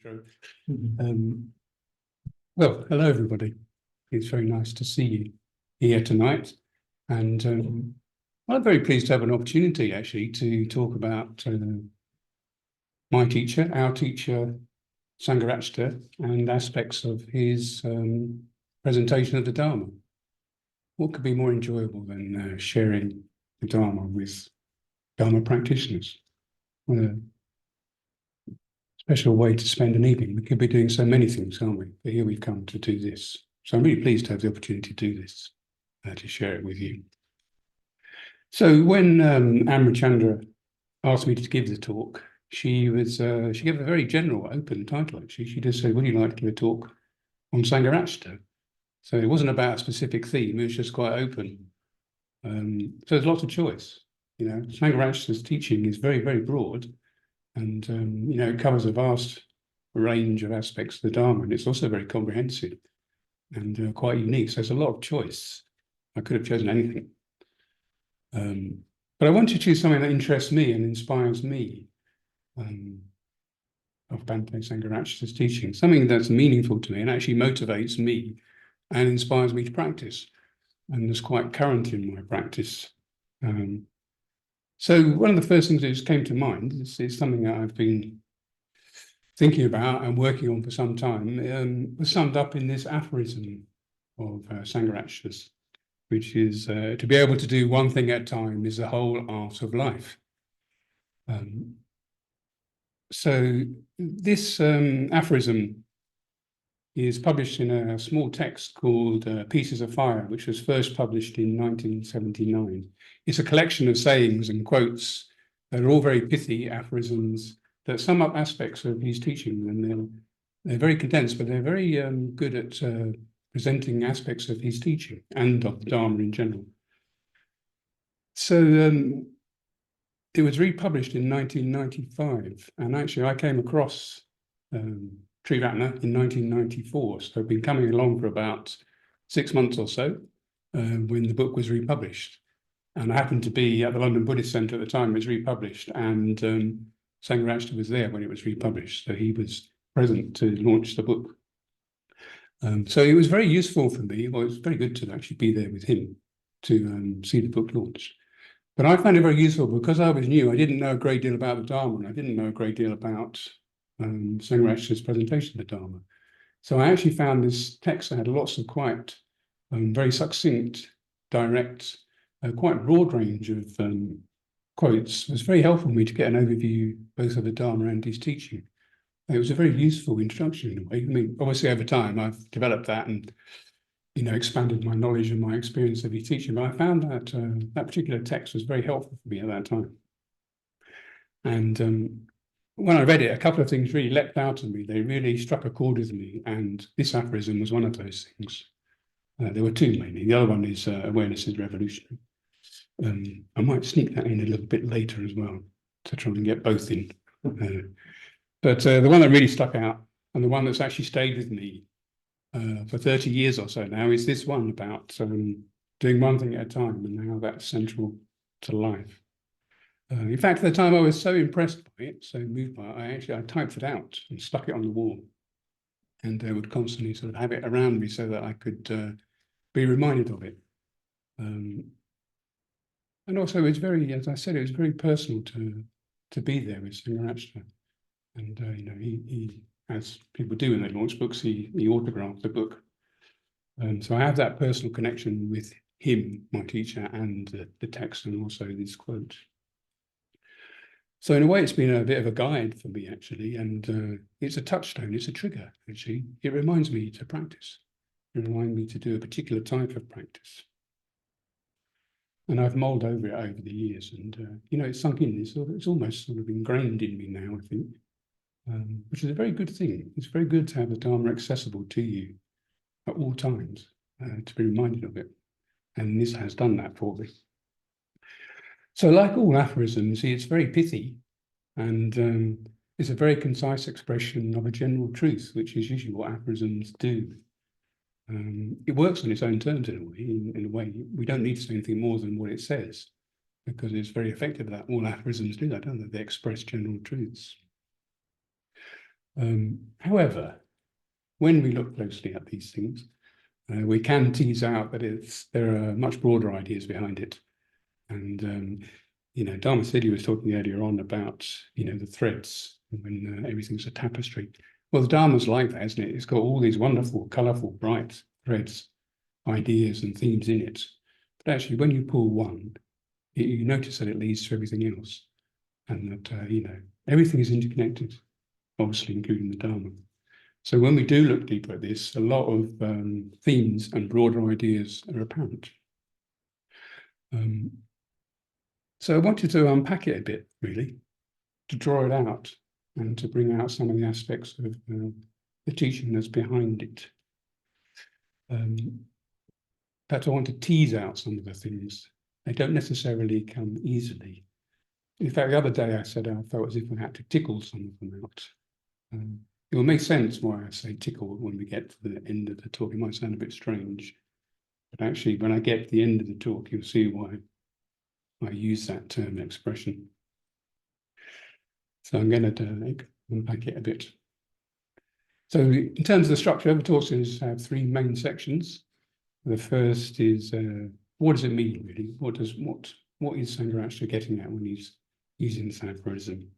True. Well, hello everybody. It's very nice to see you here tonight, and I'm very pleased to have an opportunity actually to talk about my teacher, our teacher, Sangharakshita, and aspects of his presentation of the Dharma. What could be more enjoyable than sharing the Dharma with Dharma practitioners? What a special way to spend an evening. We could be doing so many things, can't we? But here we've come to do this. So I'm really pleased to have the opportunity to do this, to share it with you. So when Amrachandra asked me to give the talk, she gave a very general, open title, actually. She just said, would you like to give a talk on Sangharakshita? So it wasn't about a specific theme, it was just quite open. So there's lots of choice. You know, Sangharakshita's teaching is very, very broad. And, you know, it covers a vast range of aspects of the Dharma, and it's also very comprehensive and quite unique. So there's a lot of choice. I could have chosen anything. But I want to choose something that interests me and inspires me of Bhante Sangharakshita's teaching, something that's meaningful to me and actually motivates me and inspires me to practice, and is quite current in my practice. So one of the first things that just came to mind is something that I've been thinking about and working on for some time, was summed up in this aphorism of Sangharakshita's, which is to be able to do one thing at a time is the whole art of life. So this aphorism is published in a small text called Pieces of Fire, which was first published in 1979. It's a collection of sayings and quotes that are all very pithy aphorisms that sum up aspects of his teaching, and they're very condensed, but they're very good at presenting aspects of his teaching and of the Dharma in general. So it was republished in 1995, and actually I came across Triratna in 1994, so I've been coming along for about 6 months or so when the book was republished. And I happened to be at the London Buddhist Centre at the time it was republished, and Sangharakshita was there when it was republished, so he was present to launch the book. So it was very useful for me, well, it was very good to actually be there with him to see the book launched. But I found it very useful because I was new. I didn't know a great deal about the Dharma, and I didn't know a great deal about Sangharakshita's presentation of the Dharma. So I actually found this text that had lots of quite very succinct, direct, quite broad range of quotes. It was very helpful for me to get an overview both of the Dharma and his teaching. It was a very useful introduction in a way. I mean, obviously over time I've developed that and, you know, expanded my knowledge and my experience of his teaching, but I found that that particular text was very helpful for me at that time. And when I read it, a couple of things really leapt out at me. They really struck a chord with me, and this aphorism was one of those things. There were two mainly. The other one is awareness is revolutionary. I might sneak that in a little bit later as well to try and get both in. But the one that really stuck out, and the one that's actually stayed with me for 30 years or so now, is this one about doing one thing at a time and how that's central to life. In fact, at the time I was so impressed by it, so moved by it, I typed it out and stuck it on the wall, and I would constantly sort of have it around me so that I could be reminded of it. And also it's very, as I said, it was very personal to be there with Sangharakshita. And you know, he, as people do when they launch books, he autographed the book. So I have that personal connection with him, my teacher, and the text, and also this quote. So in a way, it's been a bit of a guide for me, actually, and it's a touchstone, it's a trigger, actually. It reminds me to practice. It reminds me to do a particular type of practice. And I've mulled over it over the years, and, you know, it's sunk in. It's almost sort of ingrained in me now, I think, which is a very good thing. It's very good to have the Dharma accessible to you at all times, to be reminded of it. And this has done that for me. So like all aphorisms, it's very pithy, and it's a very concise expression of a general truth, which is usually what aphorisms do. It works on its own terms in a way. In a way, we don't need to say anything more than what it says, because it's very effective at that. All aphorisms do that, don't they? They express general truths. However, when we look closely at these things, we can tease out that there are much broader ideas behind it. And, Dharma said he was talking earlier on about, the threads when everything's a tapestry. Well, the Dharma's like that, isn't it? It's got all these wonderful, colourful, bright threads, ideas and themes in it. But actually, when you pull one, you notice that it leads to everything else. And that, everything is interconnected, obviously, including the Dharma. So when we do look deeper at this, a lot of themes and broader ideas are apparent. So I wanted to unpack it a bit, really, to draw it out and to bring out some of the aspects of the teaching that's behind it. But I want to tease out some of the things. They don't necessarily come easily. In fact, the other day I said I felt as if I had to tickle some of them out. It will make sense why I say tickle when we get to the end of the talk. It might sound a bit strange, but actually when I get to the end of the talk, you'll see why I use that term expression. So I'm going to unpack it a bit. So in terms of the structure, the talks have three main sections. The first is, what does it mean, really? What is Sangharakshita getting at when he's using this aphorism?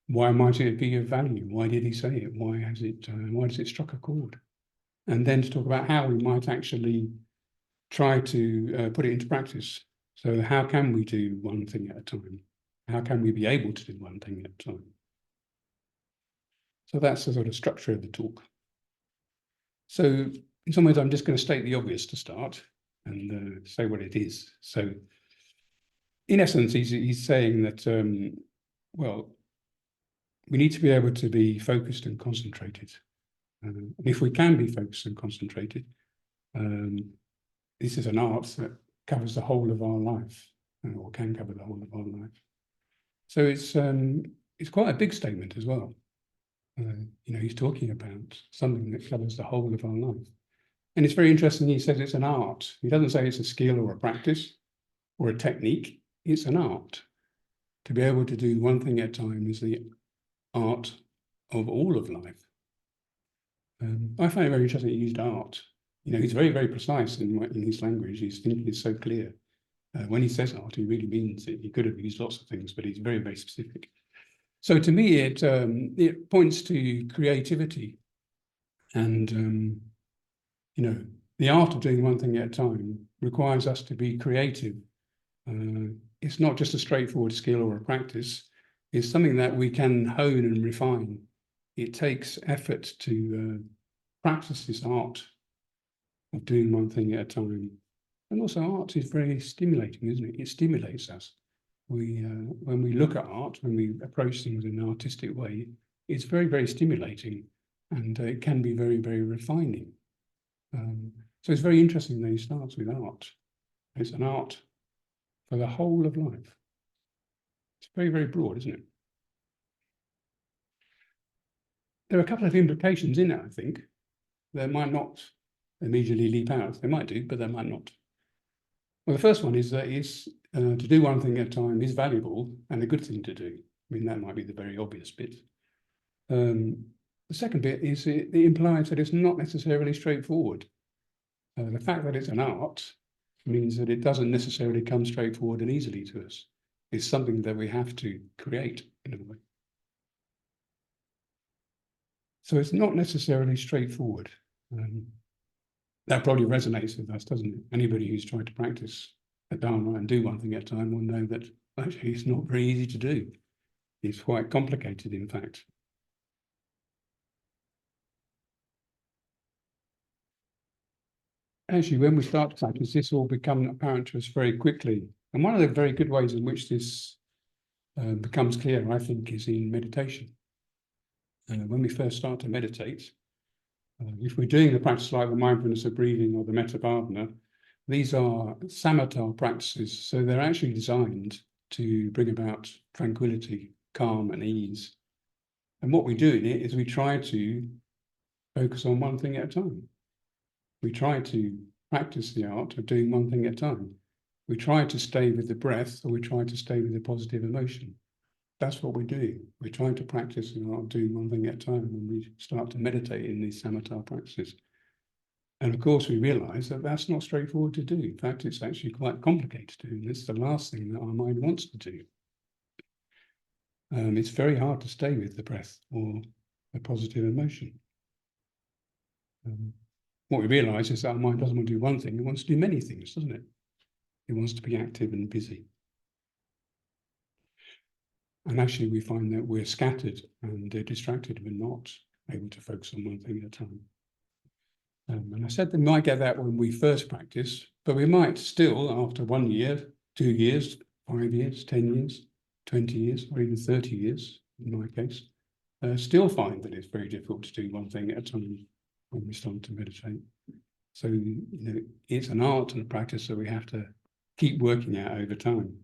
Why might it be of value? Why did he say it? Why has it struck a chord? And then to talk about how we might actually try to put it into practice. So how can we do one thing at a time? How can we be able to do one thing at a time? So that's the sort of structure of the talk. So in some ways, I'm just going to state the obvious to start and say what it is. So in essence, he's saying that, well, we need to be able to be focused and concentrated. And if we can be focused and concentrated, this is an art that covers the whole of our life, or can cover the whole of our life. So it's quite a big statement as well. He's talking about something that covers the whole of our life. And it's very interesting, he says it's an art. He doesn't say it's a skill or a practice or a technique. It's an art. To be able to do one thing at a time is the art of all of life. I find it very interesting he used art. He's very, very precise in his language. His thinking is so clear. When he says art, he really means it. He could have used lots of things, but he's very, very specific. So to me, it points to creativity. And, the art of doing one thing at a time requires us to be creative. It's not just a straightforward skill or a practice. It's something that we can hone and refine. It takes effort to practice this art of doing one thing at a time. And also art is very stimulating, isn't it? It stimulates us. When we look at art, when we approach things in an artistic way, it's very, very stimulating, and it can be very, very refining. So it's very interesting that he starts with art. It's an art for the whole of life. It's very, very broad, isn't it? There are a couple of implications in it, I think. They might not immediately leap out. They might do, but they might not. Well, the first one is that to do one thing at a time is valuable and a good thing to do. I mean, that might be the very obvious bit. The second bit is it implies that it's not necessarily straightforward. The fact that it's an art means that it doesn't necessarily come straightforward and easily to us. It's something that we have to create in a way. So it's not necessarily straightforward. That probably resonates with us, doesn't it? Anybody who's tried to practice a Dharma and do one thing at a time will know that actually it's not very easy to do. It's quite complicated, in fact. Actually, when we start to practice, this will become apparent to us very quickly. And one of the very good ways in which this becomes clear, I think, is in meditation. When we first start to meditate, if we're doing the practice like the mindfulness of breathing or the metta bhavana, these are samatha practices. So they're actually designed to bring about tranquility, calm and ease. And what we do in it is we try to focus on one thing at a time. We try to practice the art of doing one thing at a time. We try to stay with the breath, or we try to stay with the positive emotion. that's what we're doing. We're trying to practice and not doing one thing at a time when we start to meditate in these samatha practices. And of course, we realize that that's not straightforward to do. In fact, it's actually quite complicated to do. And it's the last thing that our mind wants to do. It's very hard to stay with the breath or a positive emotion. What we realize is that our mind doesn't want to do one thing, it wants to do many things, doesn't it? It wants to be active and busy. And actually, we find that we're scattered and distracted. We're not able to focus on one thing at a time. And I said that we might get that when we first practice, but we might still, after 1 year, 2 years, 5 years, 10 years, 20 years, or even 30 years, in my case, still find that it's very difficult to do one thing at a time when we start to meditate. So, it's an art and a practice that we have to keep working at over time.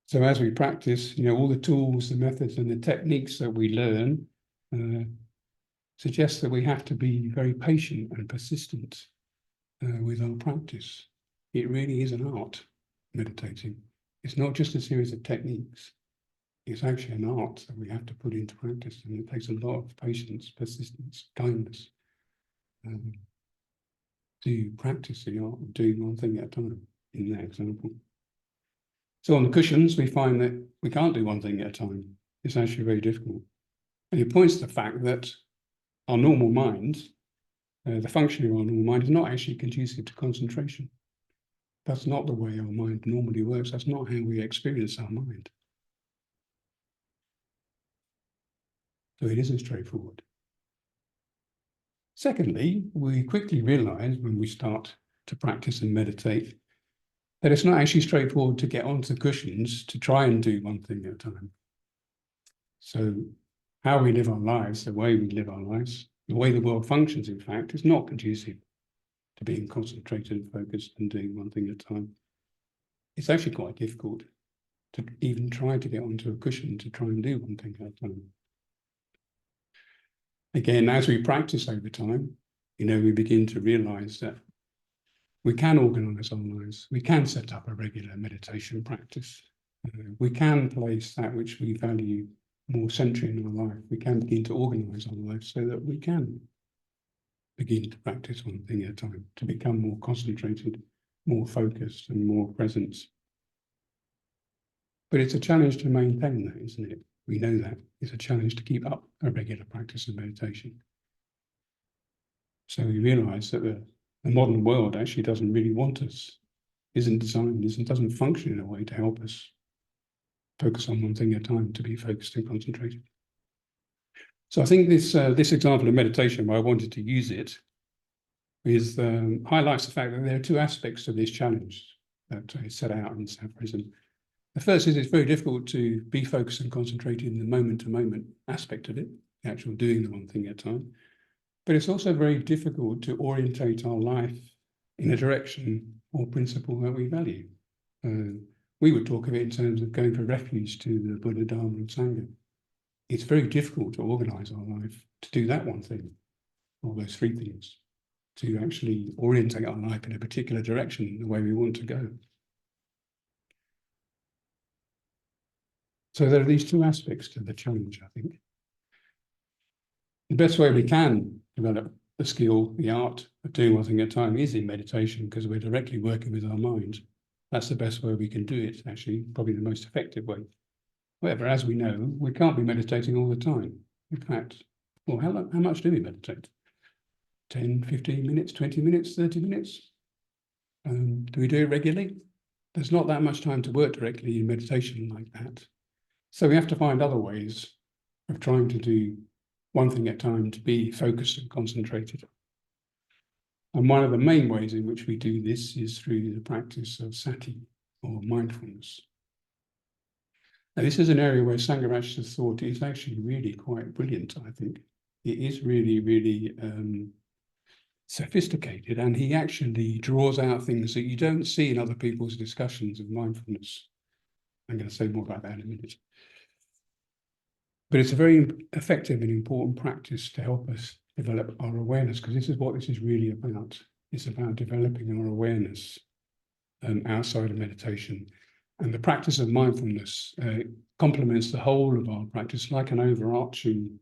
So as we practice, all the tools, the methods, and the techniques that we learn suggest that we have to be very patient and persistent with our practice. It really is an art, meditating. It's not just a series of techniques. It's actually an art that we have to put into practice, and it takes a lot of patience, persistence, kindness to practice the art of doing one thing at a time, in that example. So on the cushions, we find that we can't do one thing at a time. It's actually very difficult. And it points to the fact that our normal mind, the functioning of our normal mind, is not actually conducive to concentration. That's not the way our mind normally works. That's not how we experience our mind. So it isn't straightforward. Secondly, we quickly realize when we start to practice and meditate that it's not actually straightforward to get onto the cushions to try and do one thing at a time. So how we live our lives, the way we live our lives, the way the world functions, in fact, is not conducive to being concentrated and focused and doing one thing at a time. It's actually quite difficult to even try to get onto a cushion to try and do one thing at a time. Again, as we practice over time, we begin to realize that we can organize our lives. We can set up a regular meditation practice. We can place that which we value more centrally in our life. We can begin to organize our lives so that we can begin to practice one thing at a time, to become more concentrated, more focused, and more present. But it's a challenge to maintain that, isn't it? We know that. It's a challenge to keep up a regular practice of meditation. So we realize that the modern world actually doesn't really want us, isn't designed, doesn't function in a way to help us focus on one thing at a time, to be focused and concentrated. So I think this example of meditation, why I wanted to use it, is highlights the fact that there are two aspects to this challenge that I set out in Sangharakshita. The first is it's very difficult to be focused and concentrated in the moment-to-moment aspect of it, the actual doing the one thing at a time. But it's also very difficult to orientate our life in a direction or principle that we value. We would talk of it in terms of going for refuge to the Buddha, Dharma, and Sangha. It's very difficult to organize our life to do that one thing, or those three things, to actually orientate our life in a particular direction, the way we want to go. So there are these two aspects to the challenge, I think. The best way we can develop the skill, the art of doing one thing at a time is in meditation, because we're directly working with our mind. That's the best way we can do it, actually, probably the most effective way. However, as we know, we can't be meditating all the time. In fact, well, how much do we meditate? 10, 15 minutes, 20 minutes, 30 minutes? Do we do it regularly? There's not that much time to work directly in meditation like that. So we have to find other ways of trying to do one thing at a time, to be focused and concentrated. And one of the main ways in which we do this is through the practice of sati, or mindfulness. Now, this is an area where Sangharakshita's thought is actually really quite brilliant, I think. It is really, really sophisticated, and he actually draws out things that you don't see in other people's discussions of mindfulness. I'm going to say more about that in a minute. But it's a very effective and important practice to help us develop our awareness, because this is what this is really about. It's about developing our awareness outside of meditation. And the practice of mindfulness complements the whole of our practice, like an overarching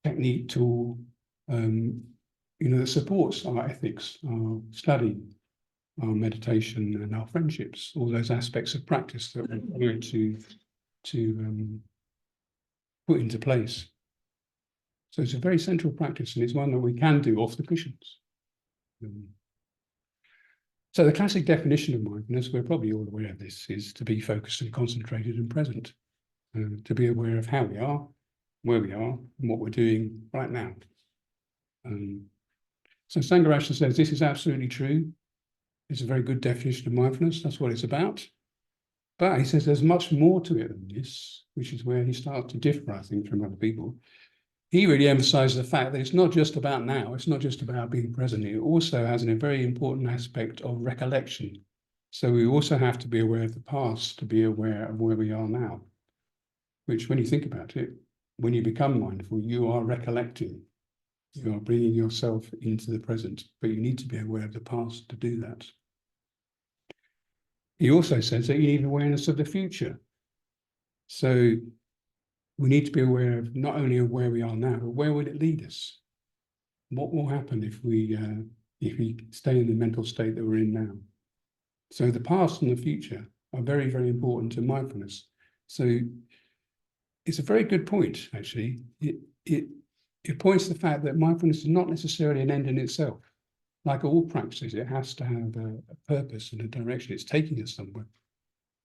technique, tool, that supports our ethics, our study, our meditation, and our friendships, all those aspects of practice that we're going to put into place. So it's a very central practice, and it's one that we can do off the cushions. So the classic definition of mindfulness, we're probably all aware of this, is to be focused and concentrated and present, to be aware of how we are, where we are, and what we're doing right now. So Sangharakshita says this is absolutely true. It's a very good definition of mindfulness. That's what it's about. But he says there's much more to it than this, which is where he starts to differ, I think, from other people. He really emphasizes the fact that it's not just about now, it's not just about being present. It also has a very important aspect of recollection. So we also have to be aware of the past to be aware of where we are now, which, when you think about it, when you become mindful, you are recollecting. You are bringing yourself into the present, but you need to be aware of the past to do that. He also says that you need awareness of the future. So we need to be aware of not only of where we are now, but where will it lead us? What will happen if we stay in the mental state that we're in now? So the past and the future are very, very important to mindfulness. So it's a very good point, actually. It points to the fact that mindfulness is not necessarily an end in itself. Like all practices, it has to have a purpose and a direction. It's taking us somewhere.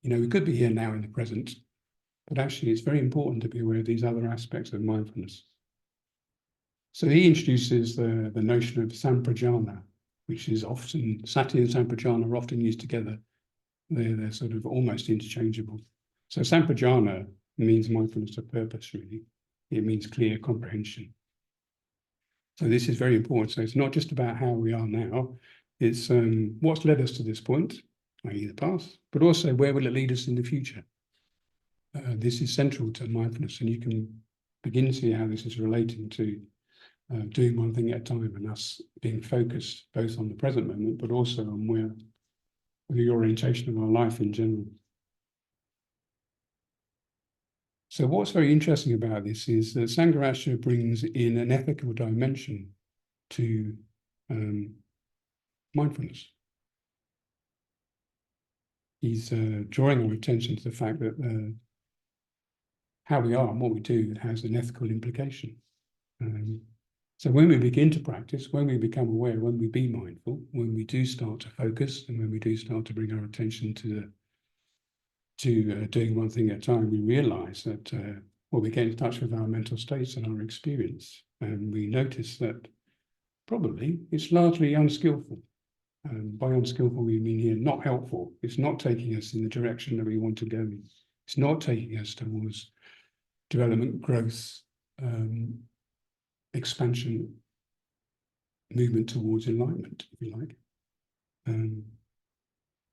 We could be here now in the present, but actually it's very important to be aware of these other aspects of mindfulness. So he introduces the notion of samprajana, which is often, sati and samprajana are often used together. They're sort of almost interchangeable. So samprajana means mindfulness of purpose, really. It means clear comprehension. So this is very important. So it's not just about how we are now, it's what's led us to this point, i.e. the past, but also where will it lead us in the future. This is central to mindfulness, and you can begin to see how this is relating to doing one thing at a time, and us being focused both on the present moment, but also on where the orientation of our life in general. So what's very interesting about this is that Sangharakshita brings in an ethical dimension to mindfulness. He's drawing our attention to the fact that how we are and what we do has an ethical implication. So when we begin to practice, when we become aware, when we be mindful, when we do start to focus, and when we do start to bring our attention to doing one thing at a time, we realize that we get in touch with our mental states and our experience, and we notice that probably it's largely unskillful. By unskillful, we mean here not helpful. It's not taking us in the direction that we want to go in. It's not taking us towards development, growth, expansion, movement towards enlightenment, if you like.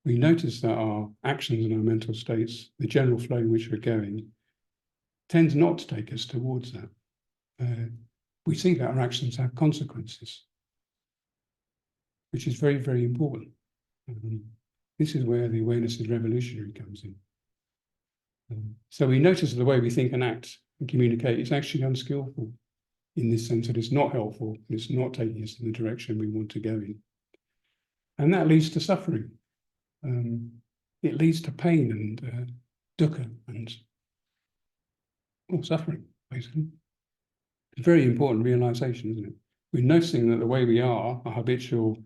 We notice that our actions and our mental states, the general flow in which we're going, tends not to take us towards that. We see that our actions have consequences, which is very, very important. This is where the awareness is revolutionary comes in. So we notice the way we think and act and communicate is actually unskillful, in this sense that it's not helpful, it's not taking us in the direction we want to go in. And that leads to suffering. It leads to pain and dukkha and suffering, basically. It's a very important realization, isn't it? We're noticing that the way we are, our habitual,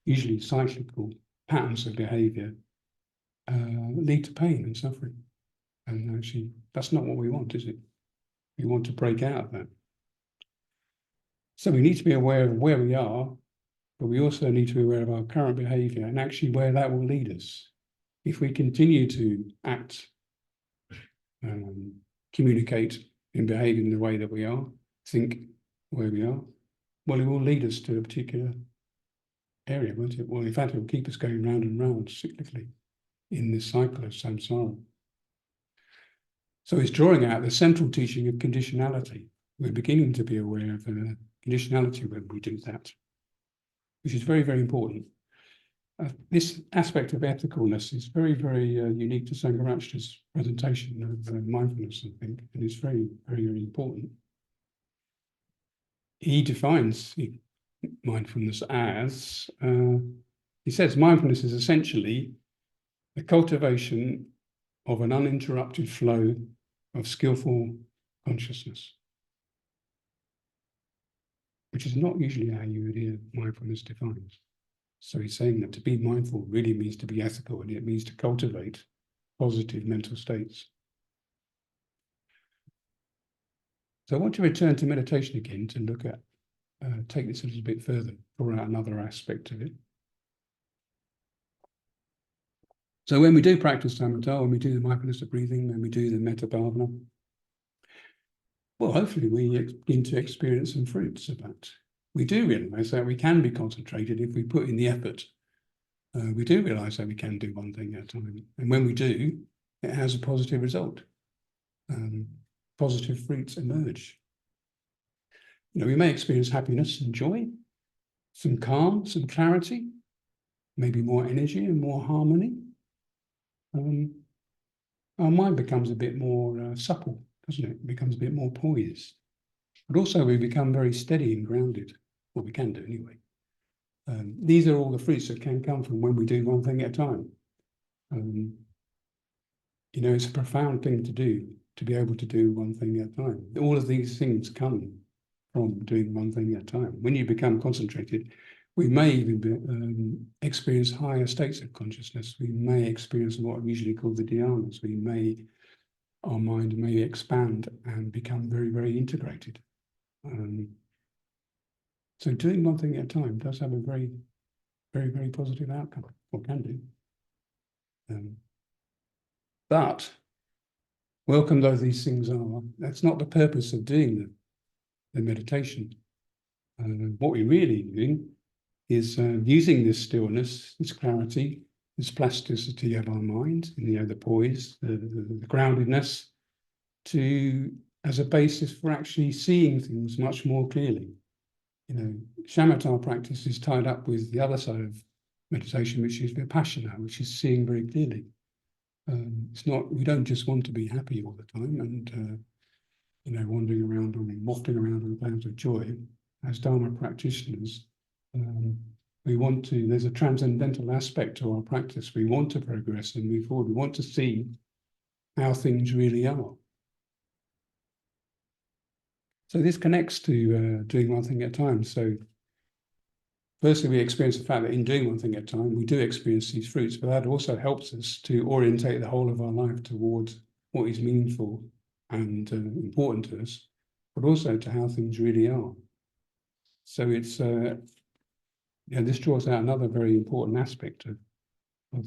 usually cyclical patterns of behavior lead to pain and suffering. And actually, that's not what we want, is it? We want to break out of that. So we need to be aware of where we are, but we also need to be aware of our current behavior and actually where that will lead us. If we continue to act, communicate and behave in the way that we are, think where we are, well, it will lead us to a particular area, won't it? Well, in fact, it will keep us going round and round cyclically in this cycle of samsara. So it's drawing out the central teaching of conditionality. We're beginning to be aware of conditionality when we do that, which is very, very important. this aspect of ethicalness is very, very unique to Sangharakshita's presentation of mindfulness, I think, and it's very, very, very important. He defines mindfulness as, he says, mindfulness is essentially the cultivation of an uninterrupted flow of skillful consciousness, which is not usually how you would hear mindfulness defined. So he's saying that to be mindful really means to be ethical, and it means to cultivate positive mental states. So I want to return to meditation again to look at, take this a little bit further, draw out another aspect of it. So when we do practice Dharma, when we do the mindfulness of breathing, when we do the metta bhavana, well, hopefully we begin to experience some fruits of that. We do realize that we can be concentrated if we put in the effort. We do realize that we can do one thing at a time. And when we do, it has a positive result. Positive fruits emerge. You know, we may experience happiness and joy, some calm, some clarity, maybe more energy and more harmony. Our mind becomes a bit more supple, doesn't it? It becomes a bit more poised. But also we become very steady and grounded. Well, we can do anyway. These are all the fruits that can come from when we do one thing at a time. You know, it's a profound thing to do, to be able to do one thing at a time. All of these things come from doing one thing at a time. When you become concentrated, we may even experience higher states of consciousness. We may experience what are usually called the dhyanas. Our mind may expand and become very, very integrated. So doing one thing at a time does have a very, very, very positive outcome, or can do. But welcome though these things are, that's not the purpose of doing the meditation. What we're really doing is using this stillness, this clarity, this plasticity of our mind, you know, the poise, the groundedness, as a basis for actually seeing things much more clearly. You know, shamatha practice is tied up with the other side of meditation, which is vipassana, which is seeing very clearly. It's not, we don't just want to be happy all the time and, you know, wandering around or wafting around on clouds of joy. As Dharma practitioners, there's a transcendental aspect to our practice. We want to progress and move forward. We want to see how things really are. So this connects to doing one thing at a time. So firstly, we experience the fact that in doing one thing at a time, we do experience these fruits, but that also helps us to orientate the whole of our life towards what is meaningful and important to us, but also to how things really are. So it's, this draws out another very important aspect of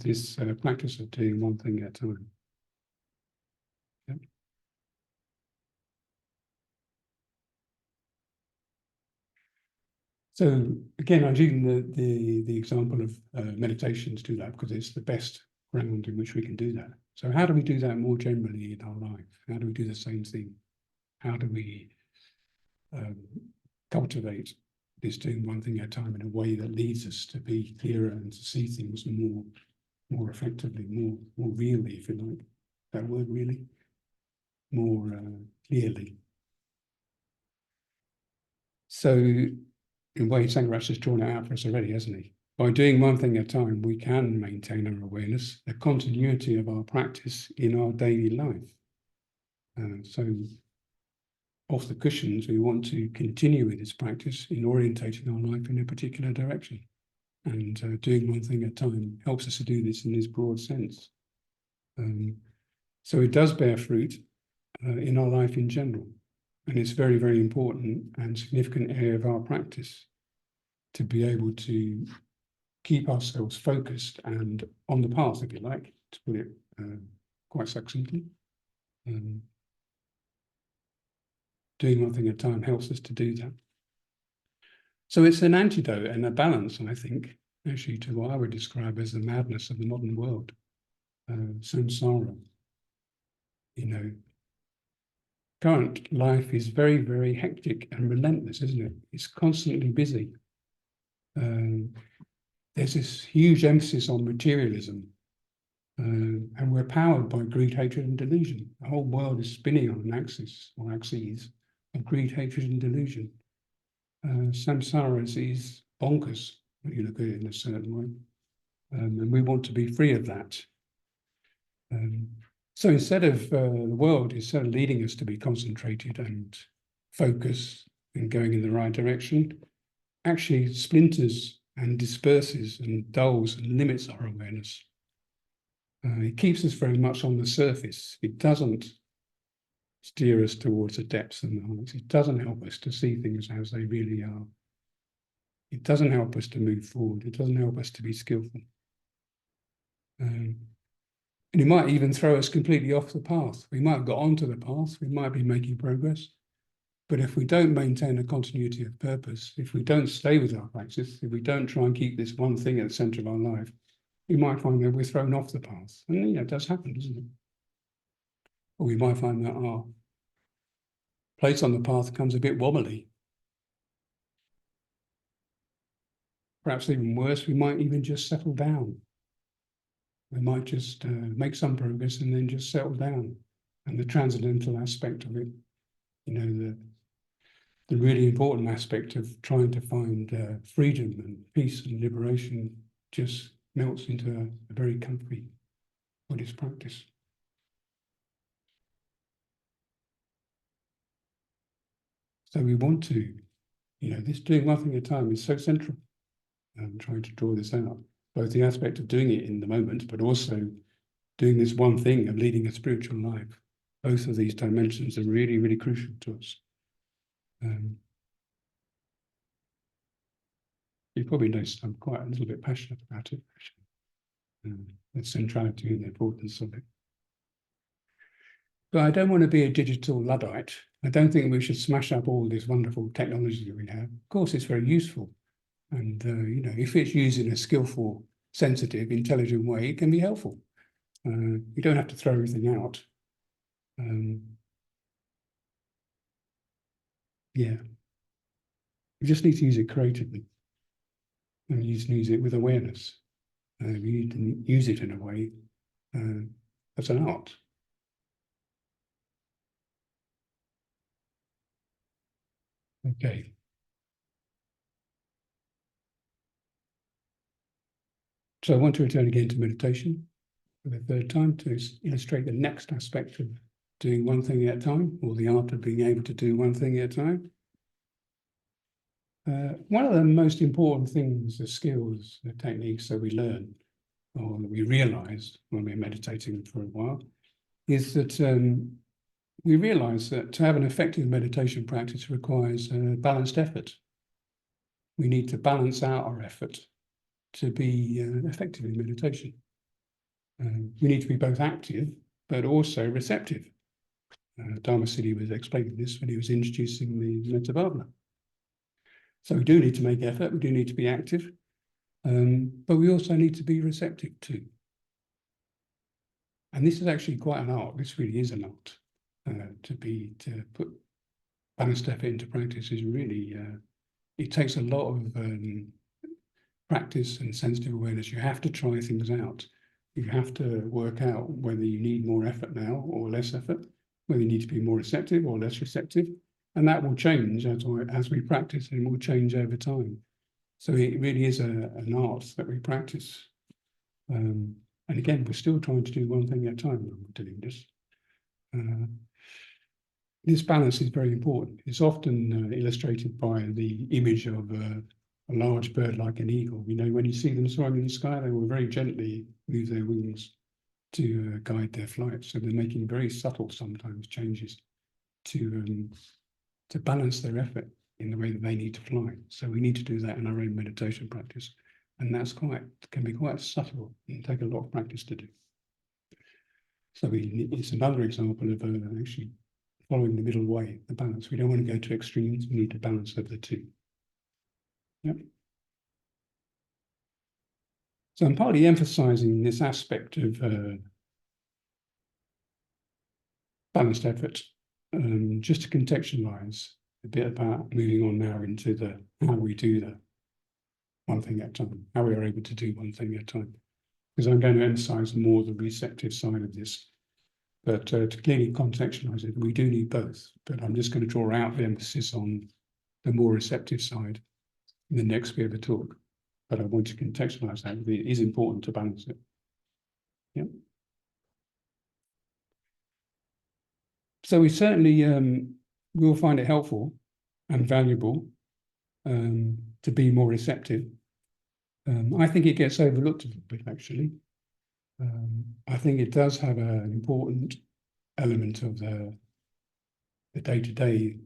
this practice of doing one thing at a time. Yep. So again, I'm using the example of meditation to do that because it's the best ground in which we can do that. So how do we do that more generally in our life? How do we do the same thing? How do we cultivate this doing one thing at a time in a way that leads us to be clearer and to see things more effectively, more really, if you like, that word really, more clearly. So in a way, Sangharakshita has drawn it out for us already, hasn't he? By doing one thing at a time, we can maintain our awareness, the continuity of our practice in our daily life. So off the cushions, we want to continue with this practice in orientating our life in a particular direction. And doing one thing at a time helps us to do this in this broad sense. So it does bear fruit in our life in general. And it's very, very important and significant area of our practice to be able to keep ourselves focused and on the path, if you like, to put it quite succinctly. Doing one thing at a time helps us to do that. So it's an antidote and a balance, I think, actually, to what I would describe as the madness of the modern world, samsara. You know, current life is very, very hectic and relentless, isn't it? It's constantly busy. there's this huge emphasis on materialism, and we're powered by greed, hatred, and delusion. The whole world is spinning on an axis or axes of greed, hatred, and delusion. Samsara is bonkers when you look at it in a certain way, and we want to be free of that. So instead of the world, instead of leading us to be concentrated and focused and going in the right direction, actually splinters and disperses and dulls and limits our awareness. It keeps us very much on the surface. It doesn't steer us towards the depths and the heights. It doesn't help us to see things as they really are. It doesn't help us to move forward. It doesn't help us to be skillful. And it might even throw us completely off the path. We might have got onto the path. We might be making progress. But if we don't maintain a continuity of purpose, if we don't stay with our practice, if we don't try and keep this one thing at the center of our life, we might find that we're thrown off the path. And it does happen, doesn't it? Or we might find that our place on the path becomes a bit wobbly. Perhaps even worse, we might even just settle down. We might just make some progress and then just settle down. And the transcendental aspect of it, the really important aspect of trying to find freedom and peace and liberation just melts into a very comfy Buddhist practice. So we want to, this doing one thing at a time is so central. I'm trying to draw this out, both the aspect of doing it in the moment, but also doing this one thing of leading a spiritual life. Both of these dimensions are really, really crucial to us. You probably noticed I'm quite a little bit passionate about it, actually. The centrality and the importance of it. But I don't want to be a digital Luddite. I don't think we should smash up all this wonderful technology that we have. Of course, it's very useful. And, if it's used in a skillful, sensitive, intelligent way, it can be helpful. You don't have to throw everything out. You just need to use it creatively. And you just use it with awareness. You need to use it in a way as an art. Okay. So I want to return again to meditation for the third time to illustrate the next aspect of doing one thing at a time, or the art of being able to do one thing at a time. One of the most important things, the skills, the techniques that we learn, or that we realize when we're meditating for a while, is that we realize that to have an effective meditation practice requires balanced effort. We need to balance out our effort to be effective in meditation. We need to be both active, but also receptive. Dharma Siddhi was explaining this when he was introducing the Metta Bhavana. So we do need to make effort, we do need to be active, but we also need to be receptive too. And this is actually quite an art. This really is an art. To put balanced effort into practice is really, it takes a lot of practice and sensitive awareness. You have to try things out. You have to work out whether you need more effort now or less effort, whether you need to be more receptive or less receptive. And that will change as we practice, and it will change over time. So it really is an art that we practice. And again, we're still trying to do one thing at a time when we're doing this. This balance is very important. It's often illustrated by the image of a large bird like an eagle. When you see them soaring in the sky, they will very gently move their wings to guide their flight. So they're making very subtle, sometimes, changes to balance their effort in the way that they need to fly. So we need to do that in our own meditation practice. And that's can be quite subtle and take a lot of practice to do. So it's another example of actually following the middle way, the balance. We don't want to go to extremes. We need to balance over the two. Yep. So I'm partly emphasizing this aspect of balanced effort, just to contextualize a bit about moving on now into how we do the one thing at a time, how we are able to do one thing at a time. Because I'm going to emphasize more the receptive side of this. But to clearly contextualize it, we do need both. But I'm just going to draw out the emphasis on the more receptive side in the next bit of the talk. But I want to contextualize that. It is important to balance it. Yeah. So we certainly will find it helpful and valuable to be more receptive. I think it gets overlooked a little bit, actually. I think it does have an important element of the day-to-day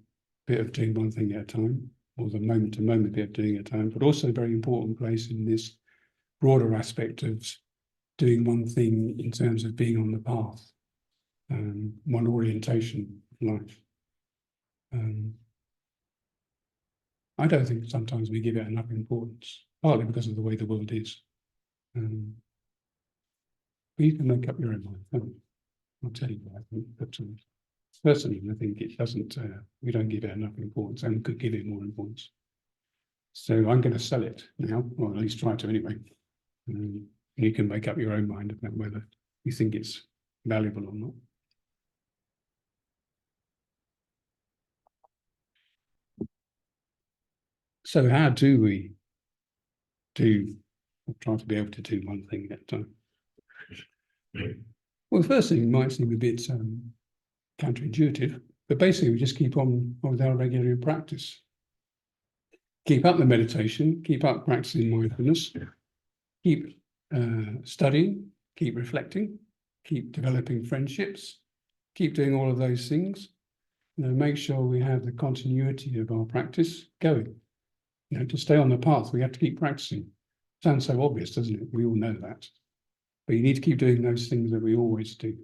bit of doing one thing at a time, or the moment-to-moment bit of doing at a time, but also a very important place in this broader aspect of doing one thing in terms of being on the path, one orientation of life. I don't think sometimes we give it enough importance, partly because of the way the world is. But you can make up your own mind. I'll tell you what I think, but personally, I think it doesn't, we don't give it enough importance and could give it more importance. So I'm going to sell it now, or at least try to anyway. You can make up your own mind about whether you think it's valuable or not. So how do we try to be able to do one thing at a time? Well, the first thing might seem a bit counterintuitive, but basically we just keep on with our regular practice. Keep up the meditation, keep up practicing mindfulness, keep studying, keep reflecting, keep developing friendships, keep doing all of those things. Make sure we have the continuity of our practice going. To stay on the path, we have to keep practicing. Sounds so obvious, doesn't it? We all know that. But you need to keep doing those things that we always do.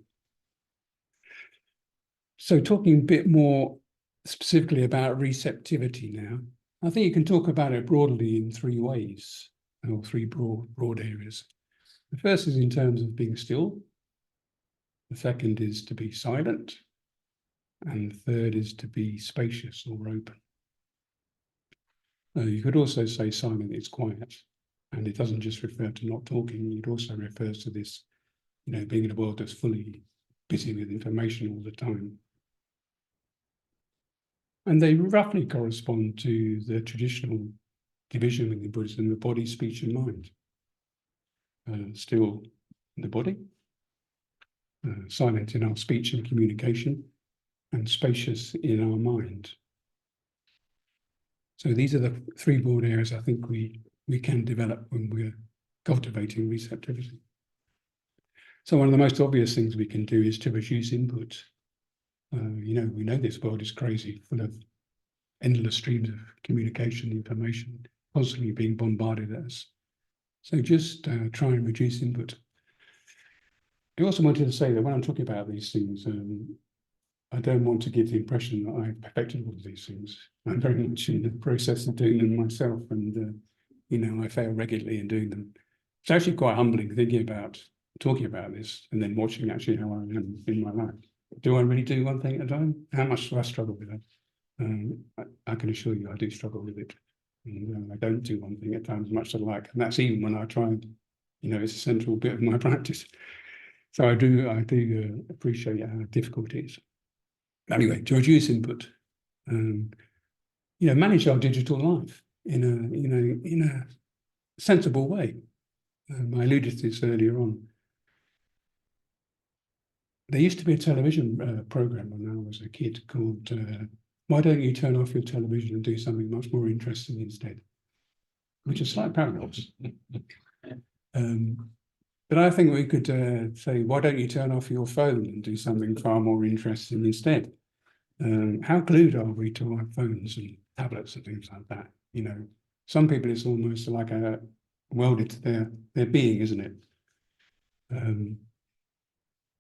So talking a bit more specifically about receptivity now, I think you can talk about it broadly in three ways, or three broad areas. The first is in terms of being still. The second is to be silent. And the third is to be spacious or open. You could also say silent is quiet. And it doesn't just refer to not talking, it also refers to this, being in a world that's fully busy with information all the time. And they roughly correspond to the traditional division within Buddhism of body, speech, and mind. Still in the body, silent in our speech and communication, and spacious in our mind. So these are the three broad areas I think we can develop when we're cultivating receptivity. So one of the most obvious things we can do is to reduce input. We know this world is crazy, full of endless streams of communication, information, constantly being bombarded at us. So just try and reduce input. I also wanted to say that when I'm talking about these things, I don't want to give the impression that I've perfected all of these things. I'm very much in the process of doing them myself, and I fail regularly in doing them. It's actually quite humbling talking about this and then watching actually how I am in my life. Do I really do one thing at a time? How much do I struggle with that? I can assure you I do struggle with it. I don't do one thing at a time as much as I like. And that's even when I try, it's a central bit of my practice. So I do appreciate how difficult it is. Anyway, to reduce input, manage our digital life in a sensible way. I alluded to this earlier on. There used to be a television program when I was a kid called "Why Don't You Turn Off Your Television and Do Something Much More Interesting Instead?" Which is a slight paradox. But I think we could say, why don't you turn off your phone and do something far more interesting instead? How glued are we to our phones and tablets and things like that? Some people it's almost like a welded to their being, isn't it?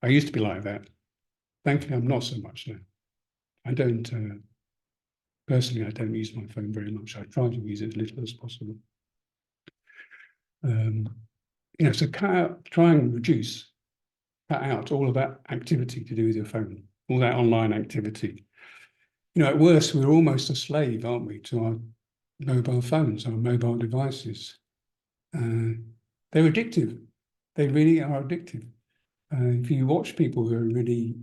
I used to be like that. Thankfully, I'm not so much now. I don't, personally, I don't use my phone very much. I try to use it as little as possible. So try and cut out all of that activity to do with your phone, all that online activity. At worst, we're almost a slave, aren't we, to our mobile phones, our mobile devices. they're addictive. They really are addictive. If you watch people who are really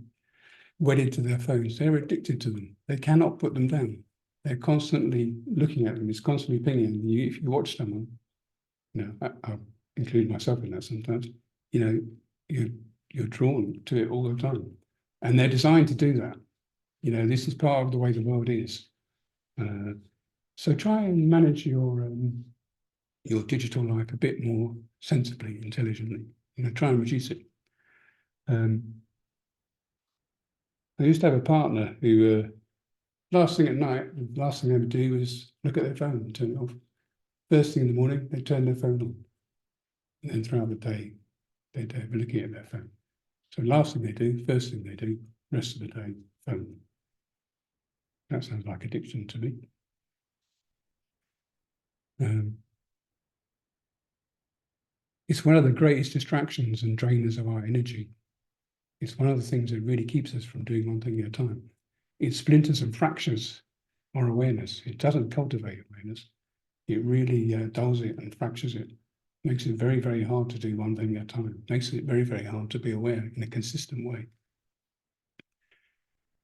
wedded to their phones, they're addicted to them. They cannot put them down. They're constantly looking at them. It's constantly pinging. If you watch someone, I'll include myself in that sometimes, you're drawn to it all the time. And they're designed to do that. This is part of the way the world is. So try and manage your digital life a bit more sensibly, intelligently. Try and reduce it. I used to have a partner who, last thing at night, the last thing they would do was look at their phone and turn it off. First thing in the morning, they turn their phone on. And then throughout the day, they'd be looking at their phone. So last thing they do, first thing they do, rest of the day, phone. That sounds like addiction to me. It's one of the greatest distractions and drainers of our energy. It's one of the things that really keeps us from doing one thing at a time. It splinters and fractures our awareness. It doesn't cultivate awareness. It really dulls it and fractures it. Makes it very, very hard to do one thing at a time. Makes it very, very hard to be aware in a consistent way.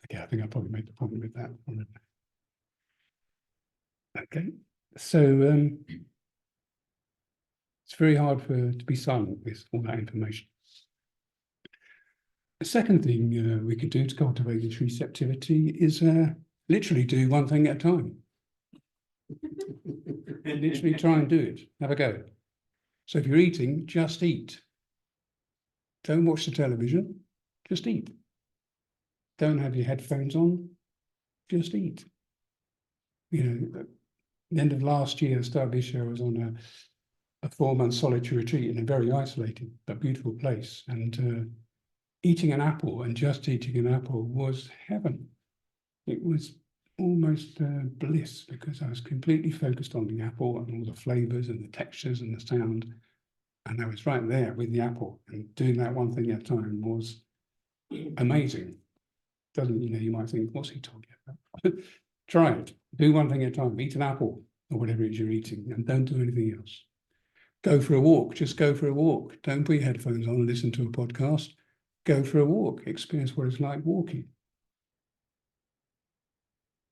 Okay, I think I probably made the point with that. Okay, so it's very hard to be silent with all that information. The second thing we could do to cultivate this receptivity is literally do one thing at a time. Literally try and do it. Have a go. So if you're eating, just eat. Don't watch the television, just eat. Don't have your headphones on, just eat. At the end of last year, the start of this year, I was on a 4-month solitary retreat in a very isolated but beautiful place. And eating an apple and just eating an apple was heaven. It was almost bliss because I was completely focused on the apple and all the flavors and the textures and the sound. And I was right there with the apple, and doing that one thing at a time was amazing. You might think, what's he talking about? Try it. Do one thing at a time. Eat an apple or whatever it is you're eating, and don't do anything else. Go for a walk. Just go for a walk. Don't put your headphones on and listen to a podcast. Go for a walk. Experience what it's like walking.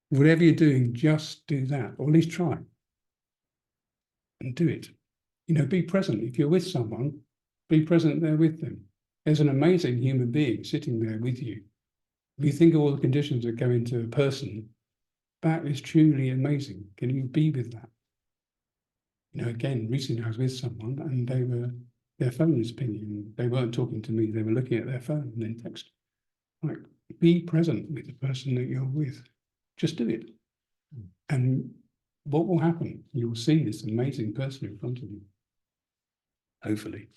Whatever you're doing, just do that, or at least try and do it. Be present. If you're with someone, be present there with them. There's an amazing human being sitting there with you. If you think of all the conditions that go into a person, that is truly amazing. Can you be with that? Again, recently I was with someone and their phone was pinging. They weren't talking to me. They were looking at their phone and then text. Like, be present with the person that you're with. Just do it. And what will happen? You will see this amazing person in front of you. Hopefully.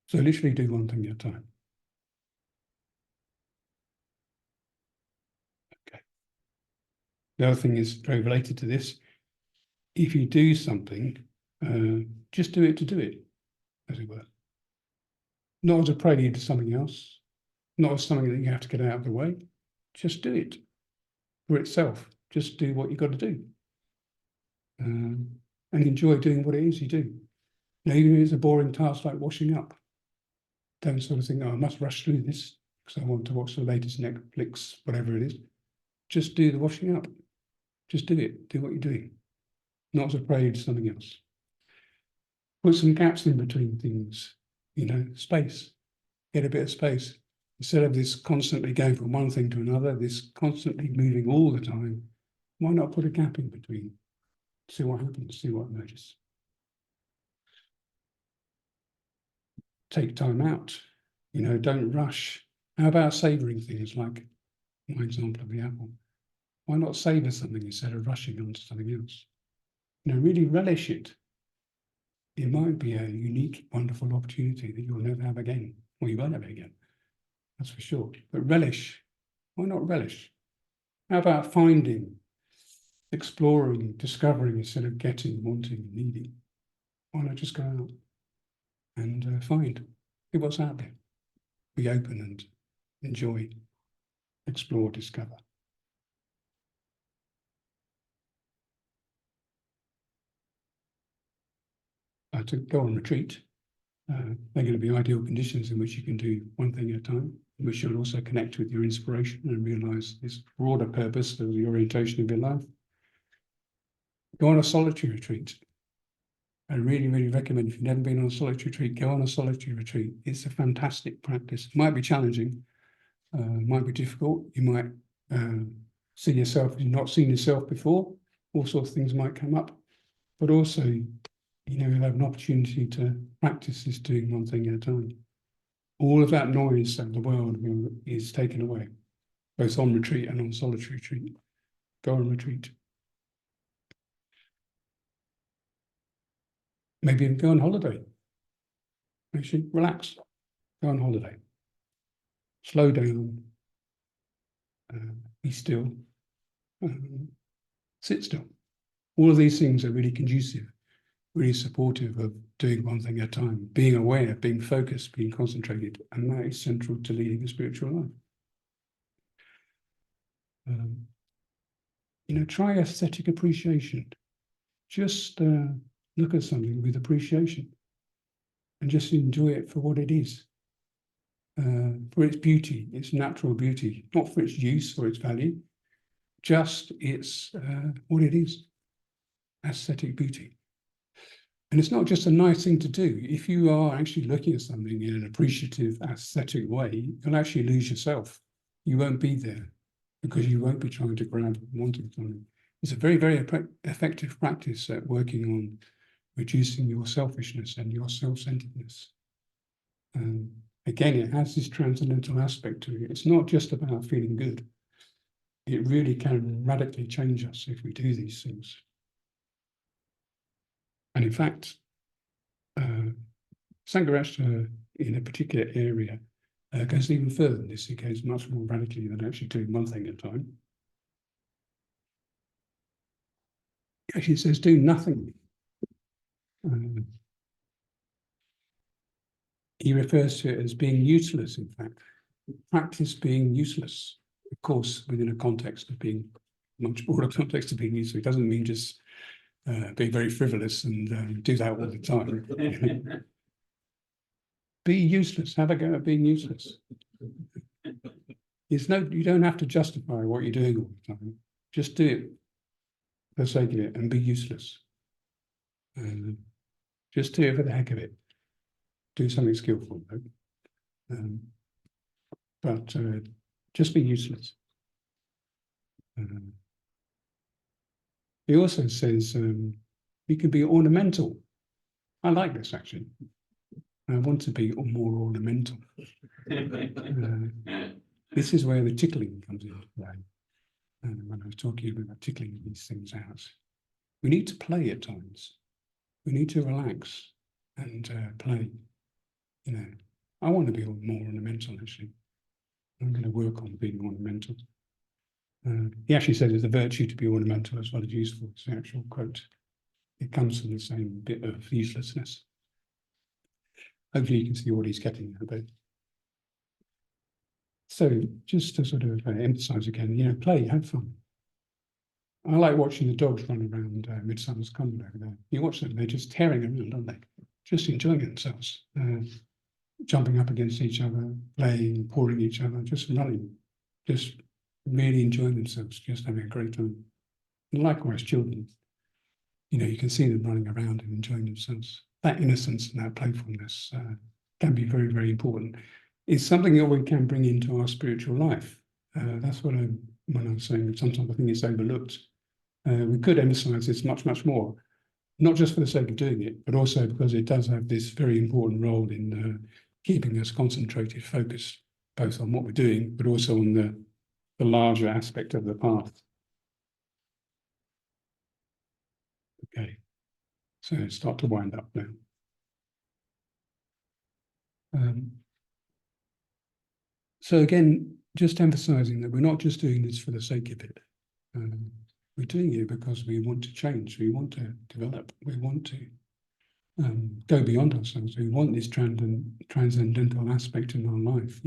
So literally do one thing at a time. Okay. The other thing is very related to this. If you do something, just do it to do it, as it were. Not as a prelude to something else, not as something that you have to get out of the way. Just do it for itself. Just do what you've got to do. And enjoy doing what it is you do. Even if it's a boring task like washing up, don't sort of think, oh, I must rush through this because I want to watch the latest Netflix, whatever it is. Just do the washing up. Just do it. Do what you're doing. Not as a prelude to something else. Put some gaps in between things, space. Get a bit of space. Instead of this constantly going from one thing to another, this constantly moving all the time, why not put a gap in between? See what happens, see what emerges. Take time out, don't rush. How about savouring things like my example of the apple? Why not savour something instead of rushing onto something else? Really relish it. It might be a unique, wonderful opportunity that you'll never have again, or you won't have it again. That's for sure. But relish. Why not relish? How about finding, exploring, discovering instead of getting, wanting, needing? Why not just go out and find, see what's out there? Be open and enjoy, explore, discover. to go on retreat. They're going to be ideal conditions in which you can do one thing at a time, in which you'll also connect with your inspiration and realize this broader purpose of the orientation of your life. Go on a solitary retreat. I really, really recommend, if you've never been on a solitary retreat, go on a solitary retreat. It's a fantastic practice. It might be challenging, might be difficult. You might see yourself, you've not seen yourself before. All sorts of things might come up. But also, you'll have an opportunity to practice this doing one thing at a time. All of that noise that the world is taken away, both on retreat and on solitary retreat. Go on retreat. Maybe even go on holiday. Actually, relax. Go on holiday. Slow down. Be still. Sit still. All of these things are really conducive, really supportive of doing one thing at a time, being aware, being focused, being concentrated, and that is central to leading a spiritual life. Try aesthetic appreciation. Just look at something with appreciation and just enjoy it for what it is, for its beauty, its natural beauty, not for its use or its value, just its what it is, aesthetic beauty. And it's not just a nice thing to do. If you are actually looking at something in an appreciative, aesthetic way, you'll actually lose yourself. You won't be there because you won't be trying to grab wanting something. It's a very, very effective practice at working on reducing your selfishness and your self-centeredness. Again, it has this transcendental aspect to it. It's not just about feeling good. It really can radically change us if we do these things. And in fact, Sangharakshita in a particular area goes even further than this. It goes much more radically than actually doing one thing at a time. It actually says do nothing. He refers to it as being useless, in fact. Practice being useless, of course, within a context of being, much broader context of being useless. It doesn't mean just being very frivolous and do that all the time. Be useless, have a go at being useless. You don't have to justify what you're doing all the time. Just do it for the sake of it and be useless. Just do it for the heck of it. Do something skillful, though. But just be useless. He also says you can be ornamental. I like this, actually. I want to be more ornamental. This is where the tickling comes into play. When I was talking about tickling these things out, we need to play at times. We need to relax and play. I want to be more ornamental, actually. I'm going to work on being ornamental. He actually said it's a virtue to be ornamental as well as useful. It's the actual quote. It comes from the same bit of uselessness. Hopefully you can see what he's getting at there. So just to sort of emphasize again, play, have fun. I like watching the dogs run around Midsummer's Common over there. You watch them, they're just tearing around, aren't they? Just enjoying themselves. Jumping up against each other, playing, pouring each other, just running, just really enjoying themselves, just having a great time. And likewise, children, you can see them running around and enjoying themselves. That innocence and that playfulness can be very, very important. It's something that we can bring into our spiritual life. That's what when I was saying sometimes I think it's overlooked. We could emphasize this much, much more, not just for the sake of doing it, but also because it does have this very important role in keeping us concentrated, focused, both on what we're doing, but also on the larger aspect of the path. Okay, so start to wind up now. So again, just emphasizing that we're not just doing this for the sake of it. We're doing it because we want to change, we want to develop, we want to go beyond ourselves. We want this transcendental aspect in our life.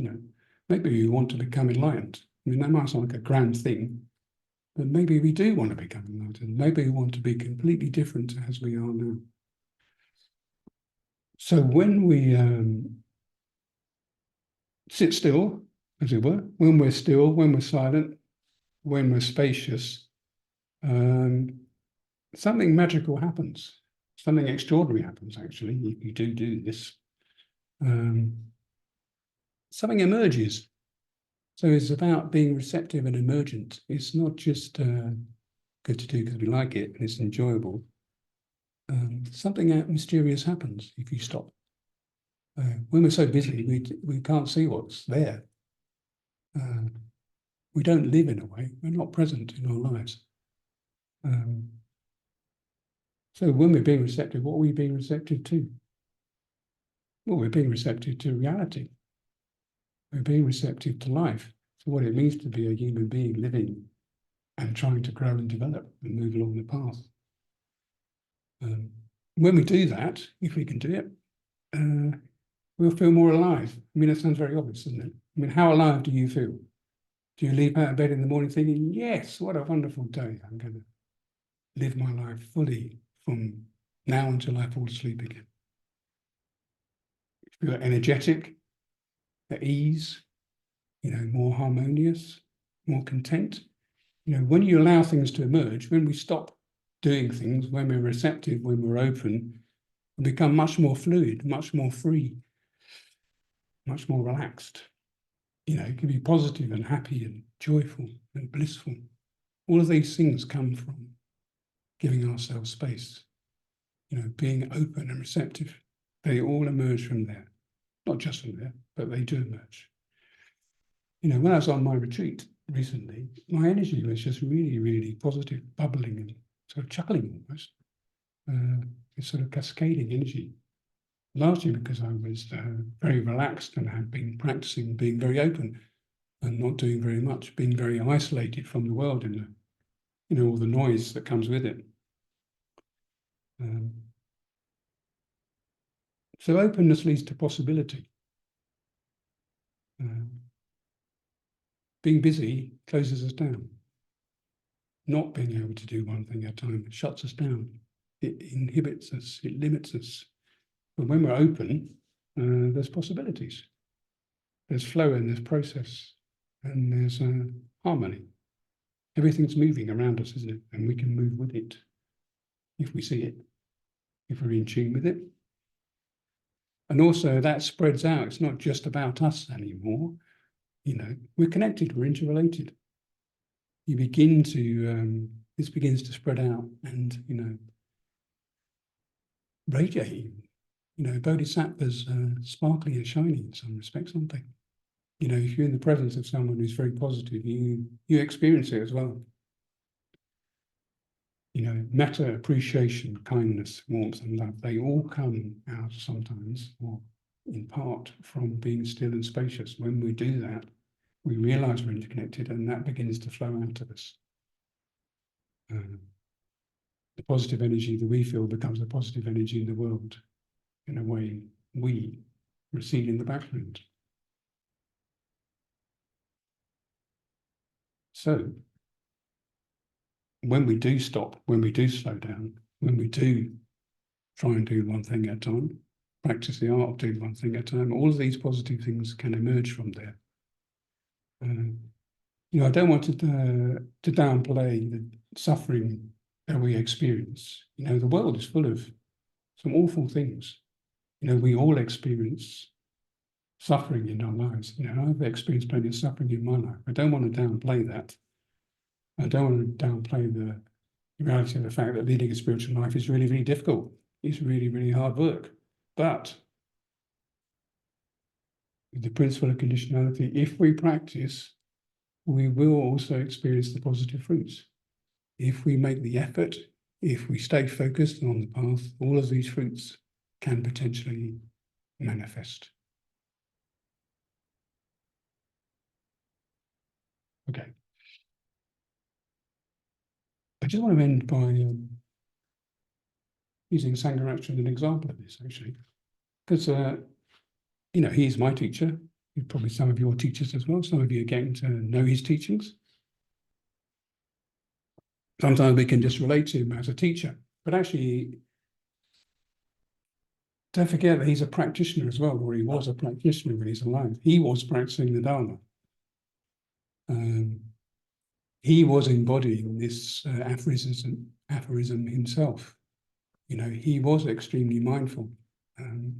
Maybe we want to become enlightened. I mean, that might sound like a grand thing, but maybe we do want to become enlightened. Maybe we want to be completely different as we are now. So when we sit still, as it were, when we're still, when we're silent, when we're spacious, um, something magical happens. Something extraordinary happens, actually, if you do this. Um, something emerges. So it's about being receptive and emergent. It's not just good to do because we like it and it's enjoyable. Something mysterious happens if you stop. When we're so busy, we can't see what's there. We don't live in a way. We're not present in our lives. So when we're being receptive, what are we being receptive to? Well, we're being receptive to reality. We're being receptive to life, to what it means to be a human being living and trying to grow and develop and move along the path. When we do that, if we can do it, we'll feel more alive. I mean, that sounds very obvious, doesn't it? I mean, how alive do you feel? Do you leap out of bed in the morning thinking, yes, what a wonderful day. I'm going to live my life fully from now until I fall asleep again. You feel energetic, at ease, more harmonious, more content. When you allow things to emerge, when we stop doing things, when we're receptive, when we're open, we become much more fluid, much more free, much more relaxed. It can be positive and happy and joyful and blissful. All of these things come from giving ourselves space, being open and receptive. They all emerge from there. Not just from there, but they do emerge. When I was on my retreat recently, my energy was just really, really positive, bubbling and sort of chuckling almost. This sort of cascading energy, largely because I was very relaxed and had been practicing being very open and not doing very much, being very isolated from the world and all the noise that comes with it. So openness leads to possibility. Being busy closes us down. Not being able to do one thing at a time shuts us down. It inhibits us, it limits us. But when we're open, there's possibilities. There's flow and there's process and there's harmony. Everything's moving around us, isn't it? And we can move with it if we see it, if we're in tune with it. And also that spreads out. It's not just about us anymore. We're connected, we're interrelated. You begin to, this begins to spread out and, radiate. Bodhisattvas sparkling and shining in some respects, aren't they? If you're in the presence of someone who's very positive, you experience it as well. Metta, appreciation, kindness, warmth, and love, they all come out sometimes, or in part, from being still and spacious. When we do that, we realize we're interconnected, and that begins to flow out of us. The positive energy that we feel becomes the positive energy in the world. In a way, we recede in the background. So, when we do stop, when we do slow down, when we do try and do one thing at a time, practice the art of doing one thing at a time, all of these positive things can emerge from there. I don't want to downplay the suffering that we experience. The world is full of some awful things. We all experience suffering in our lives. I've experienced plenty of suffering in my life. I don't want to downplay that. I don't want to downplay the reality of the fact that leading a spiritual life is really, really difficult. It's really, really hard work. But with the principle of conditionality, if we practice, we will also experience the positive fruits. If we make the effort, if we stay focused on the path, all of these fruits can potentially manifest. Okay. I just want to end by using Sangharakshita as an example of this, actually, because, he's my teacher. He's probably some of your teachers as well. Some of you are getting to know his teachings. Sometimes we can just relate to him as a teacher, but actually, don't forget that he's a practitioner as well, or he was a practitioner when he's alive. He was practicing the Dharma. He was embodying this aphorism himself. You know, he was extremely mindful. On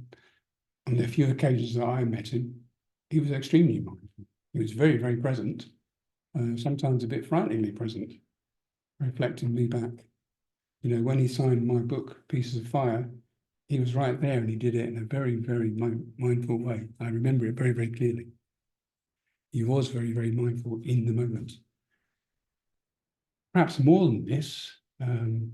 the few occasions that I met him, he was extremely mindful. He was very, very present, sometimes a bit frighteningly present, reflecting me back. You know, when he signed my book, Pieces of Fire, he was right there and he did it in a very, very mindful way. I remember it very, very clearly. He was very, very mindful in the moment. Perhaps more than this, actually,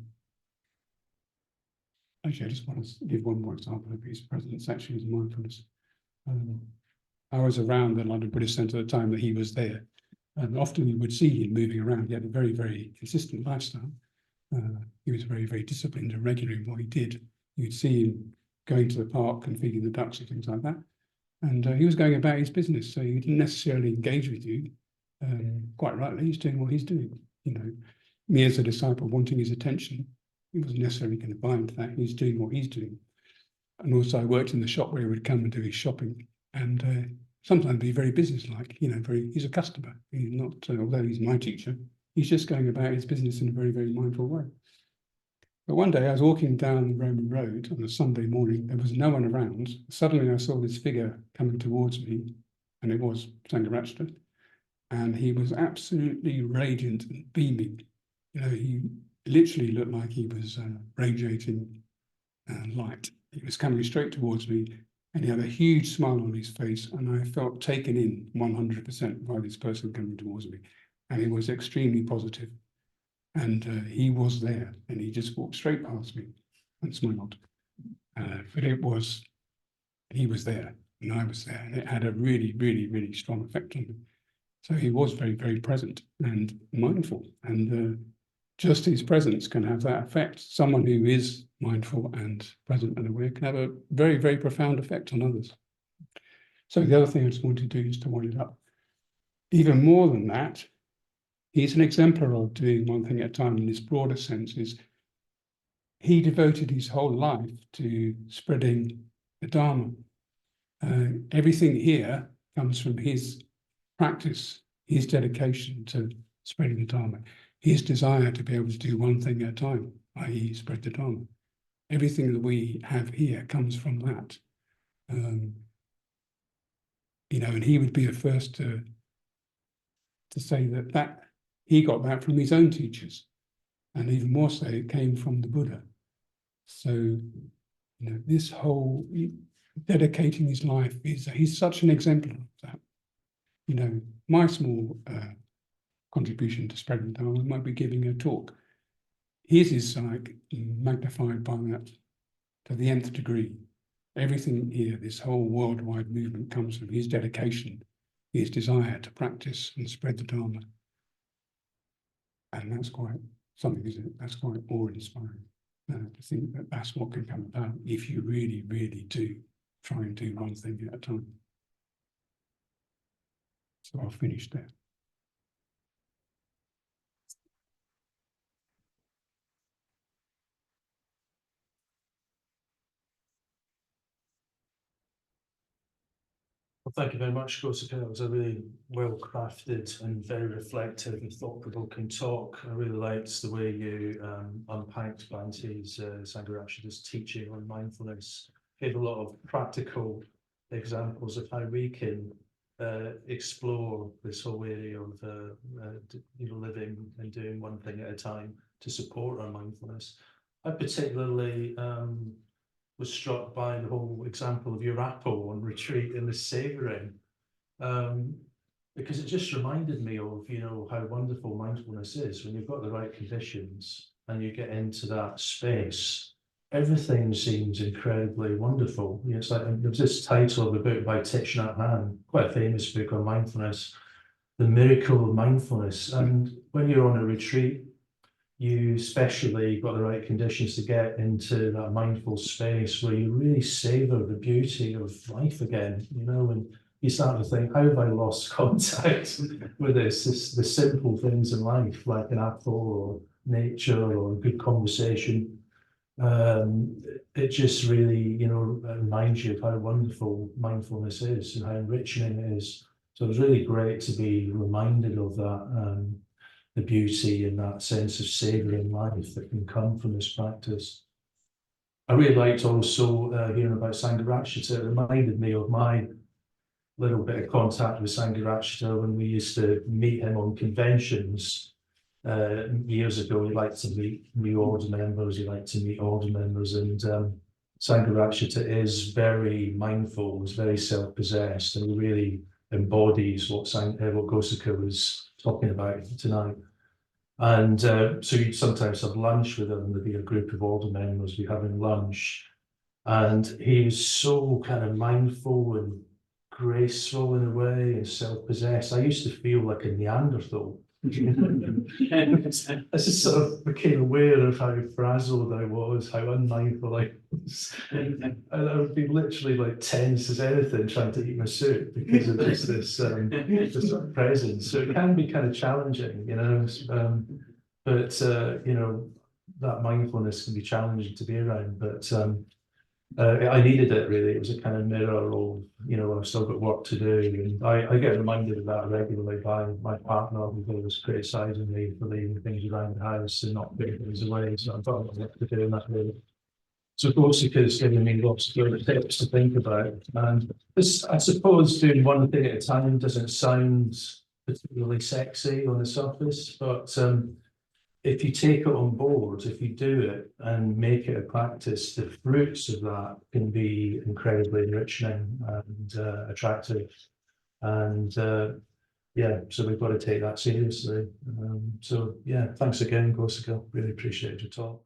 I just want to give one more example of a piece of presence, actually, is mindfulness. I was around the London Buddhist Centre at the time that he was there, and often you would see him moving around. He had a very, very consistent lifestyle. He was very, very disciplined and regular in what he did. You'd see him going to the park and feeding the ducks and things like that. And he was going about his business, so he didn't necessarily engage with you. Quite rightly, he's doing what he's doing. You know, me as a disciple wanting his attention, he wasn't necessarily going to buy into that. He's doing what he's doing. And also, I worked in the shop where he would come and do his shopping, and sometimes be very businesslike. You know, he's a customer. He's not, although he's my teacher, he's just going about his business in a very, very mindful way. But one day I was walking down the Roman road on a Sunday morning. There was no one around. Suddenly I saw this figure coming towards me, and it was Sangharakshita. And he was absolutely radiant and beaming. You know, he literally looked like he was radiating light. He was coming straight towards me, and he had a huge smile on his face, and I felt taken in 100% by this person coming towards me. And he was extremely positive. And he was there, and he just walked straight past me and smiled. But he was there, and I was there, and it had a really, really, really strong effect on me. So he was very, very present and mindful, and just his presence can have that effect. Someone who is mindful and present and aware can have a very, very profound effect on others. So the other thing I just wanted to do is to wind it up. Even more than that, he's an exemplar of doing one thing at a time in this broader sense. Is he devoted his whole life to spreading the Dharma. Everything here comes from his practice, his dedication to spreading the Dharma, his desire to be able to do one thing at a time, i.e. spread the Dharma. Everything that we have here comes from that. You know, and he would be the first to say that he got that from his own teachers, and even more so, it came from the Buddha. So, you know, this whole dedicating his life he's such an exemplar of that. You know, my small contribution to spreading the Dharma might be giving a talk. His is like magnified by that to the nth degree. Everything here, this whole worldwide movement, comes from his dedication, his desire to practice and spread the Dharma. And that's quite something, isn't it? That's quite awe-inspiring to think that that's what can come about if you really, really do try and do one thing at a time. So I'll finish there. Well, thank you very much, Kosaka. It was a really well-crafted and very reflective and thought-provoking talk. I really liked the way you unpacked Bhante's Sangharakshita's teaching on mindfulness. Gave a lot of practical examples of how we can explore this whole area of living and doing one thing at a time to support our mindfulness. I particularly was struck by the whole example of your apple on retreat and the savouring, because it just reminded me of, you know, how wonderful mindfulness is when you've got the right conditions and you get into that space. Everything seems incredibly wonderful. You know, it's like there's this title of a book by Thich Nhat Hanh, quite a famous book on mindfulness, The Miracle of Mindfulness. And when you're on a retreat, you especially got the right conditions to get into that mindful space where you really savor the beauty of life again, you know, and you start to think, how have I lost contact with this, the simple things in life, like an apple or nature or a good conversation. it just really, you know, reminds you of how wonderful mindfulness is and how enriching it is. So it was really great to be reminded of that, the beauty and that sense of savouring life that can come from this practice. I really liked also hearing about Sangharakshita. It reminded me of my little bit of contact with Sangharakshita when we used to meet him on conventions. Years ago, he liked to meet new order members, he liked to meet order members, and Sangharakshita is very mindful, is very self-possessed, and he really embodies what Gosaka was talking about tonight. And so you'd sometimes have lunch with him, there'd be a group of order members, be having lunch, and he was so kind of mindful and graceful in a way and self-possessed. I used to feel like a Neanderthal. I just sort of became aware of how frazzled I was, how unmindful I was. And I would be literally like tense as anything trying to eat my soup because of just this sort of presence. So it can be kind of challenging, you know. But you know, that mindfulness can be challenging to be around. But I needed it really. It was a kind of mirror of, you know, I've still got work to do, and I get reminded of that regularly by my partner, who was criticising me for leaving things around the house and not putting things away. So I thought I was work to do in that really. So Corsica's given me lots of good tips to think about, and this, I suppose, doing one thing at a time doesn't sound particularly sexy on the surface, but if you take it on board, if you do it and make it a practice, the fruits of that can be incredibly enriching and attractive. And yeah, so we've got to take that seriously. So yeah, thanks again, Corsica. Really appreciate your talk.